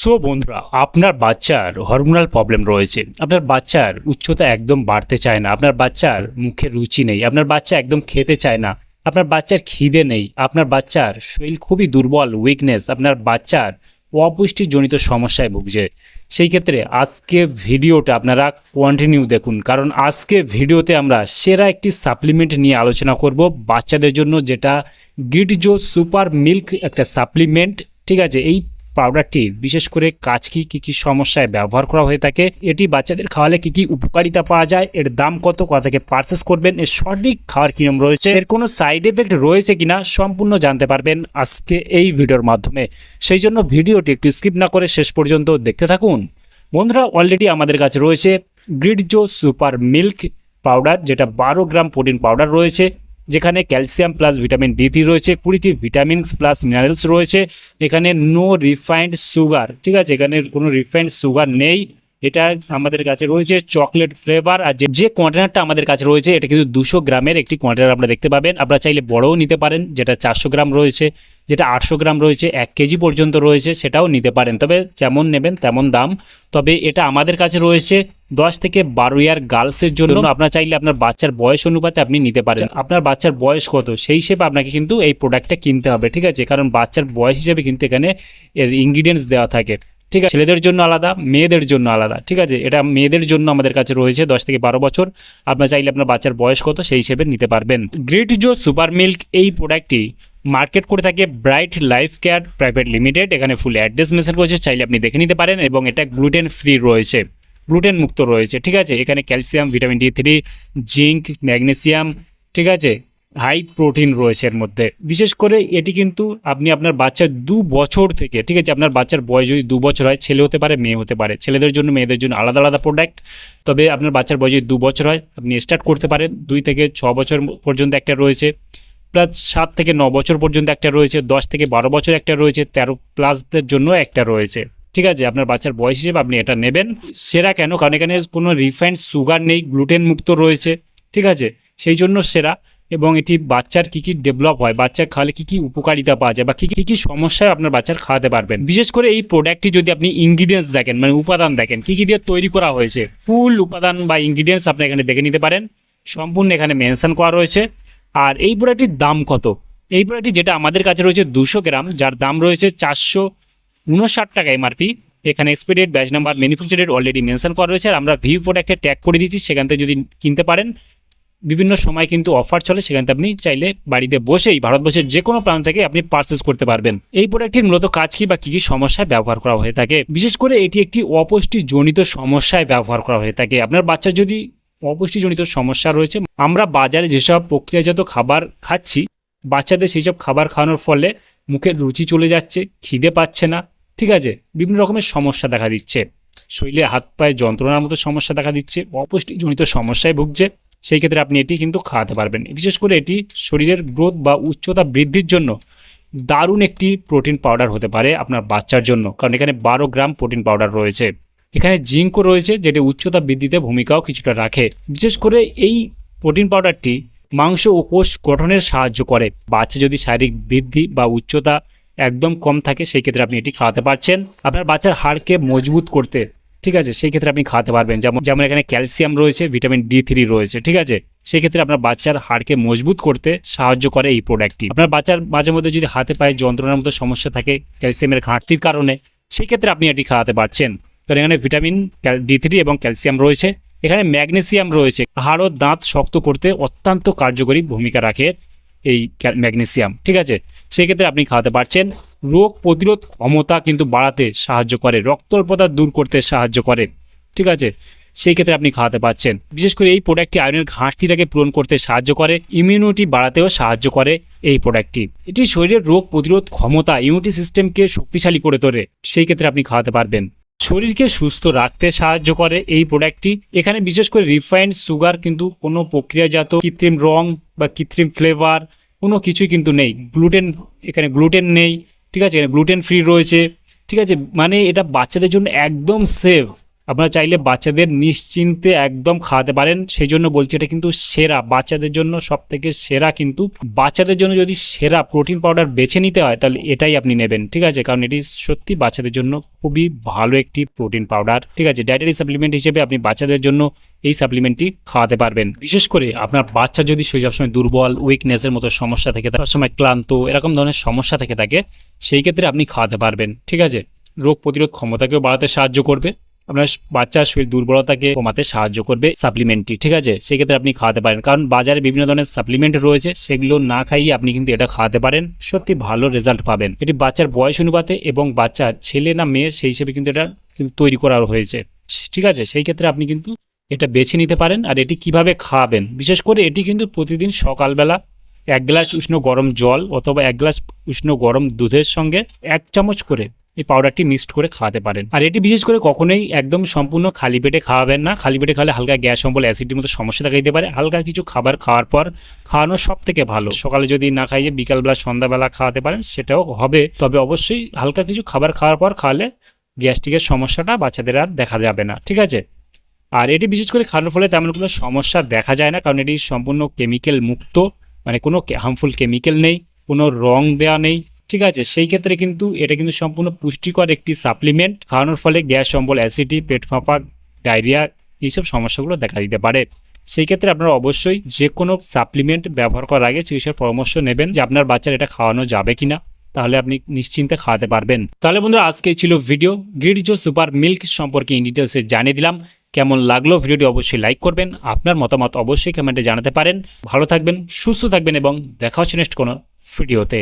So বন্ধুরা, আপনার বাচ্চার হরমোনাল প্রবলেম রয়েছে, আপনার বাচ্চার উচ্চতা একদম বাড়তে চায় না, আপনার বাচ্চার মুখে রুচি নেই, আপনার বাচ্চা একদম খেতে চায় না, আপনার বাচ্চার খিদে নেই, আপনার বাচ্চার শরীর খুবই দুর্বল, উইকনেস, আপনার বাচ্চার অপুষ্টিজনিত সমস্যায় ভুগছে। সেই ক্ষেত্রে আজকে ভিডিওটা আপনারা কন্টিনিউ দেখুন, কারণ আজকে ভিডিওতে আমরা সেরা একটি সাপ্লিমেন্ট নিয়ে আলোচনা করব বাচ্চাদের জন্য, যেটা গ্রিটজো সুপার মিল্ক একটা সাপ্লিমেন্ট। ঠিক আছে, এই পাউডারটি বিশেষ করে কাজ কি সমস্যায় ব্যবহার করা হয়ে থাকে, এটি বাচ্চাদের খাওয়ালে কি উপকারিতা পাওয়া যায়, এর দাম কত, কোথা থেকে পারচেস করবেন, এর সঠিক খাওয়ার নিয়ম রয়েছে, এর কোনো সাইড এফেক্ট রয়েছে কিনা সম্পূর্ণ জানতে পারবেন আজকে এই ভিডিওর মাধ্যমে। সেই জন্য ভিডিওটি একটু স্কিপ না করে শেষ পর্যন্ত দেখতে থাকুন। বন্ধুরা, অলরেডি আমাদের কাছে রয়েছে গ্রিটজো সুপার মিল্ক পাউডার, যেটা 12 গ্রাম প্রোটিন পাউডার রয়েছে, যেখানে ক্যালসিয়াম প্লাস ভিটামিন ডি3 রয়েছে, 20টি ভিটামিনস প্লাস মিনারেলস রয়েছে। এখানে নো রিফাইন্ড সুগার, ঠিক আছে, এখানে কোনো রিফাইন্ড সুগার নেই। এটা আমাদের কাছে রয়েছে চকলেট ফ্লেভার। আর যে কন্টেনারটা আমাদের কাছে রয়েছে এটা কিন্তু 200 গ্রামের একটি কন্টেনার আপনারা দেখতে পাবেন। আপনারা চাইলে বড়ও নিতে পারেন, যেটা 400 গ্রাম রয়েছে, যেটা 800 গ্রাম রয়েছে, 1 কেজি পর্যন্ত রয়েছে, সেটাও নিতে পারেন। তবে যেমন নেবেন তেমন দাম। তবে এটা আমাদের কাছে রয়েছে 10 থেকে 12 ইয়ার গার্লসের জন্য। আপনারা চাইলে আপনার বাচ্চার বয়স অনুপাতে আপনি নিতে পারেন। আপনার বাচ্চার বয়স কত সেই হিসেবে আপনাকে কিন্তু এই প্রোডাক্টটা কিনতে হবে, ঠিক আছে, কারণ বাচ্চার বয়স হিসেবে কিন্তু এখানে এর ইনগ্রিডিয়েন্টস দেওয়া থাকে। ঠিক আছে, ছেলেদের জন্য আলাদা, মেয়েদের জন্য আলাদা। ঠিক আছে, এটা মেয়েদের জন্য আমাদের কাছে রয়েছে 10 থেকে 12 বছর। আপনার চাইলে আপনার বাচ্চার বয়স কত সেই হিসেবে নিতে পারবেন। গ্রিটজো সুপার মিল্ক এই প্রোডাক্টটি মার্কেট করে থাকে bright life care private limited. এখানে ফুল অ্যাড্রেস মেনশন করেছে, চাইলে আপনি দেখে নিতে পারেন। এবং এটা গ্লুটেন ফ্রি রয়েছে, গ্লুটেন মুক্ত রয়েছে। ঠিক আছে, এখানে calcium, vitamin D3, zinc, magnesium, ঠিক আছে, হাই প্রোটিন রয়েছে এর মধ্যে। বিশেষ করে এটি কিন্তু আপনি আপনার বাচ্চার 2 বছর থেকে, ঠিক আছে, আপনার বাচ্চার বয়স যদি 2 বছর হয়, ছেলে হতে পারে মেয়ে হতে পারে, ছেলেদের জন্য মেয়েদের জন্য আলাদা আলাদা প্রোডাক্ট। তবে আপনার বাচ্চার বয়স যদি 2 বছর হয় আপনি স্টার্ট করতে পারেন। 2 থেকে 6 বছর পর্যন্ত একটা রয়েছে, প্লাস 7 থেকে 9 বছর পর্যন্ত একটা রয়েছে, 10 থেকে 12 বছর একটা রয়েছে, 13 প্লাসদের জন্য একটা রয়েছে। ঠিক আছে, আপনার বাচ্চার বয়স হিসেবে আপনি এটা নেবেন। সেরা কেন? কারণ এখানে কোনো রিফাইন্ড সুগার নেই, গ্লুটেন মুক্ত রয়েছে, ঠিক আছে, সেই জন্য সেরা। এবং এটি বাচ্চার কি ডেভেলপ হয়, বাচ্চার খাওয়ালে কি উপকারিতা পাওয়া যায়, বা কি সমস্যায় আপনার বাচ্চার খাওয়াতে পারবেন। বিশেষ করে এই প্রোডাক্টটি যদি আপনি ইনগ্রিডিয়েন্টস দেখেন, মানে উপাদান দেখেন, কি দিয়ে তৈরি করা হয়েছে, ফুল উপাদান বা ইনগ্রিডিয়েন্টস আপনি এখানে দেখে নিতে পারেন, সম্পূর্ণ এখানে মেনশন করা রয়েছে। আর এই প্রোডাক্টটির দাম কত? এই প্রোডাক্টটি যেটা আমাদের কাছে রয়েছে 200 গ্রাম, যার দাম রয়েছে 459 টাকা এমআরপি। এখানে expiry batch number, manufacture date already mention করা রয়েছে। আর আমরা ভিউ প্রোডাক্টে ট্যাগ করে দিচ্ছি, সেখান থেকে যদি কিনতে পারেন। বিভিন্ন সময় কিন্তু অফার চলে, সেখান থেকে আপনি চাইলে বাড়িতে বসেই ভারতবর্ষের যে কোনো প্রান্ত থেকে আপনি পারচেস করতে পারবেন। এই প্রোডাক্টটির মূলত কাজ কি বা কি সমস্যায় ব্যবহার করা হয়ে থাকে? বিশেষ করে এটি একটি অপুষ্টিজনিত সমস্যায় ব্যবহার করা হয়ে থাকে। আপনার বাচ্চার যদি অপুষ্টিজনিত সমস্যা রয়েছে, আমরা বাজারে যেসব প্রক্রিয়াজাত খাবার খাচ্ছি, বাচ্চাদের সেই সব খাবার খাওয়ানোর ফলে মুখের রুচি চলে যাচ্ছে, খিদে পাচ্ছে না, ঠিক আছে, বিভিন্ন রকমের সমস্যা দেখা দিচ্ছে, শরীরে হাত পায়ে যন্ত্রণার মতো সমস্যা দেখা দিচ্ছে, অপুষ্টিজনিত সমস্যায় ভুগছে। সেই ক্ষেত্রে আপনি এটি কিন্তু খাওয়াতে পারবেন। বিশেষ করে এটি শরীরের গ্রোথ বা উচ্চতা বৃদ্ধির জন্য দারুণ একটি প্রোটিন পাউডার হতে পারে আপনার বাচ্চার জন্য, কারণ এখানে 12 গ্রাম প্রোটিন পাউডার রয়েছে। এখানে জিঙ্কও রয়েছে, যেটি উচ্চতা বৃদ্ধিতে ভূমিকাও কিছুটা রাখে। বিশেষ করে এই প্রোটিন পাউডারটি মাংস ও কোষ গঠনের সাহায্য করে। বাচ্চা যদি শারীরিক বৃদ্ধি বা উচ্চতা একদম কম থাকে, সেই ক্ষেত্রে আপনি এটি খাওয়াতে পারছেন। আপনার বাচ্চার হাড়কে মজবুত করতে, ঠিক আছে, সেই ক্ষেত্রে আপনি খাওয়াতে পারবেন। যেমন এখানে ক্যালসিয়াম রয়েছে, ভিটামিন ডি3 রয়েছে, ঠিক আছে, সেই ক্ষেত্রে আপনার বাচ্চার হাড়কে মজবুত করতে সাহায্য করে এই প্রোডাক্টটি। আপনার বাচ্চার মাঝে মধ্যে যদি হাতে পায়ে যন্ত্রণার মতো সমস্যা থাকে ক্যালসিয়ামের ঘাটতির কারণে, সেই ক্ষেত্রে আপনি এটি খাওয়াতে পারছেন। কারণ এখানে ভিটামিন ডি3 এবং ক্যালসিয়াম রয়েছে। এখানে ম্যাগনেসিয়াম রয়েছে, হাড় ও দাঁত শক্ত করতে অত্যন্ত কার্যকরী ভূমিকা রাখে এই ম্যাগনেসিয়াম, ঠিক আছে, সেই ক্ষেত্রে আপনি খাওয়াতে পারছেন। রোগ প্রতিরোধ ক্ষমতা কিন্তু বাড়াতে সাহায্য করে, রক্ত অল্পতা দূর করতে সাহায্য করে, ঠিক আছে, সেই ক্ষেত্রে আপনি খাওয়াতে পারছেন। বিশেষ করে এই প্রোডাক্টটি আয়রনের ঘাটতিটাকে পূরণ করতে সাহায্য করে, ইমিউনিটি বাড়াতেও সাহায্য করে এই প্রোডাক্টটি। এটি শরীরের রোগ প্রতিরোধ ক্ষমতা, ইমিউনিটি সিস্টেমকে শক্তিশালী করে তোলে, সেই ক্ষেত্রে আপনি খাওয়াতে পারবেন। শরীরকে সুস্থ রাখতে সাহায্য করে এই প্রোডাক্টটি। এখানে বিশেষ করে রিফাইন্ড সুগার কিন্তু কোনো প্রক্রিয়াজাত কৃত্রিম রং বা কৃত্রিম ফ্লেভার কোনো কিছুই কিন্তু নেই। এখানে গ্লুটেন নেই, ঠিক আছে, এখানে গ্লুটেন ফ্রি রয়েছে, ঠিক আছে, মানে এটা বাচ্চাদের জন্য একদম সেফ। আপনারা চাইলে বাচ্চাদের নিশ্চিন্তে একদম খাওয়াতে পারেন। সেই জন্য বলছি এটা কিন্তু সেরা, বাচ্চাদের জন্য সব থেকে সেরা। কিন্তু বাচ্চাদের জন্য যদি সেরা প্রোটিন পাউডার বেছে নিতে হয় তাহলে এটাই আপনি নেবেন, ঠিক আছে? কারণ এটি সত্যি বাচ্চাদের জন্য খুবই ভালো একটি প্রোটিন পাউডার, ঠিক আছে? ডায়েটারি সাপ্লিমেন্ট হিসেবে আপনি বাচ্চাদের জন্য এই সাপ্লিমেন্টটি খাওয়াতে পারবেন। বিশেষ করে আপনার বাচ্চা যদি সেই সবসময় দুর্বল, উইকনেসের মতো সমস্যা থেকে থাকে, সবসময় ক্লান্ত, এরকম ধরনের সমস্যা থেকে থাকে, সেই ক্ষেত্রে আপনি খাওয়াতে পারবেন, ঠিক আছে? রোগ প্রতিরোধ ক্ষমতাকেও বাড়াতে সাহায্য করবে, আপনার বাচ্চার শরীর দুর্বলতাকে কমাতে সাহায্য করবে সাপ্লিমেন্টটি, ঠিক আছে? সেক্ষেত্রে আপনি খাওয়াতে পারেন। কারণ বাজারে বিভিন্ন ধরনের সাপ্লিমেন্ট রয়েছে, সেগুলো না খাইয়ে আপনি কিন্তু এটা খাওয়াতে পারেন, সত্যি ভালো রেজাল্ট পাবেন। এটি বাচ্চার বয়স অনুপাতে এবং বাচ্চার ছেলে না মেয়ে সেই হিসেবে কিন্তু এটা তৈরি করা হয়েছে, ঠিক আছে? সেই ক্ষেত্রে আপনি কিন্তু এটা বেছে নিতে পারেন। আর এটি কিভাবে খাওয়াবেন, বিশেষ করে এটি কিন্তু প্রতিদিন সকালবেলা 1 গ্লাস উষ্ণ গরম জল অথবা 1 গ্লাস উষ্ণ গরম দুধের সঙ্গে 1 চামচ করে এই পাউডারটি মিক্সড করে খাওয়াতে পারেন। আর এটি বিশেষ করে কখনোই একদম সম্পূর্ণ খালি পেটে খাওয়াবেন না। খালি পেটে খাওয়ালে হালকা গ্যাস অম্বল, অ্যাসিডিটির মতো সমস্যা দেখা দিতে পারে। হালকা কিছু খাবার খাওয়ার পর খাওয়ানো সব থেকে ভালো। সকালে যদি না খাইয়ে বিকালবেলা, সন্ধ্যাবেলা খাওয়াতে পারেন সেটাও হবে, তবে অবশ্যই হালকা কিছু খাবার খাওয়ার পর খাওয়ালে গ্যাস্ট্রিকের সমস্যাটা বাচ্চাদের আর দেখা যাবে না, ঠিক আছে? আর এটি বিশেষ করে খাওয়ানোর ফলে তেমন কোনো সমস্যা দেখা যায় না, কারণ এটি সম্পূর্ণ কেমিক্যাল মুক্ত, মানে কোনো হার্মফুল কেমিক্যাল নেই, কোনো রং দেওয়া নেই, ঠিক আছে? সেই ক্ষেত্রে কিন্তু এটা কিন্তু সম্পূর্ণ পুষ্টিকর একটি সাপ্লিমেন্ট। খাওয়ানোর ফলে গ্যাস অম্বল, অ্যাসিডিটি, পেট ফাঁপা, ডায়রিয়া এইসব সমস্যাগুলো দেখা দিতে পারে। সেই ক্ষেত্রে আপনারা অবশ্যই যে কোনো সাপ্লিমেন্ট ব্যবহার করার আগে চিকিৎসার পরামর্শ নেবেন যে আপনার বাচ্চার এটা খাওয়ানো যাবে কিনা, তাহলে আপনি নিশ্চিন্তে খাওয়াতে পারবেন। তাহলে বন্ধুরা, আজকে ছিল ভিডিও গ্রিডজো সুপার মিল্ক সম্পর্কে ইন ডিটেলসে জানিয়ে দিলাম। কেমন লাগলো ভিডিওটি অবশ্যই লাইক করবেন, আপনার মতামত অবশ্যই কমেন্টে জানাতে পারেন। ভালো থাকবেন, সুস্থ থাকবেন এবং দেখা হচ্ছে নেক্সট কোনো ভিডিওতে।